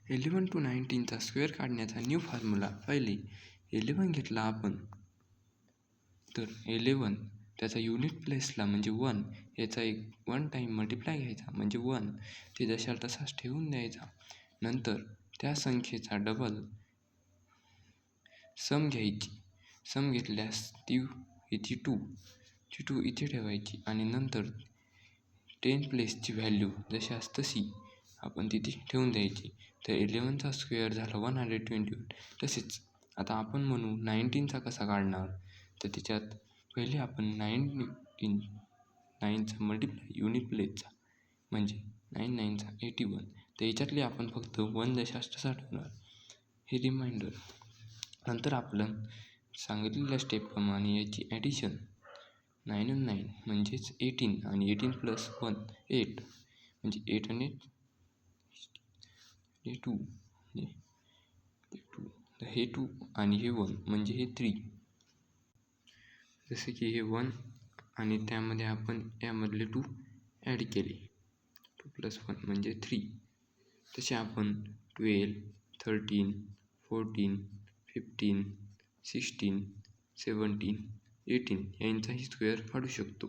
11 to 19चा square काढण्याचा new formula. पहिले 11 घेतला आपण तर 11 त्याचा युनिट प्लेसला म्हणजे 1 याचा एक 1 टाईम मल्टिप्लाय घ्यायचा म्हणजे 1 ते जशाला तसाच ठेवून द्यायचा. नंतर त्या संख्येचा डबल सम घ्यायची. सम घेतल्यास ती इथे 2 इथे ठेवायची आणि नंतर 10 प्लेसची व्हॅल्यू जशास तशी आपण तिथे ठेवून द्यायची. तर 11चा स्क्वेअर झाला 121. तसेच आता आपण म्हणू 19चा कसा काढणार. तर त्याच्यात पहिले आपण 9चा मल्टिप्लाय युनिट प्लेसचा म्हणजे 9 9चा 81. तर याच्यातले आपण फक्त 1 जशास तसा ठेवणार हे रिमाइंडर. नंतर आपण सांगितलेल्या स्टेपप्रमाणे याची ॲडिशन 9 आणि 9 म्हणजेच 18 आणि 18 प्लस 1 8 म्हणजे 8 आणि 2 तर हे 2 आणि हे 1 म्हणजे हे 3. जसे की हे 1 आणि त्यामध्ये आपण यामधले 2 ॲड केले 2 प्लस 1 म्हणजे 3. तसे आपण 12 13 14 15 16 17 18 यांचाही स्क्वेअर काढू शकतो.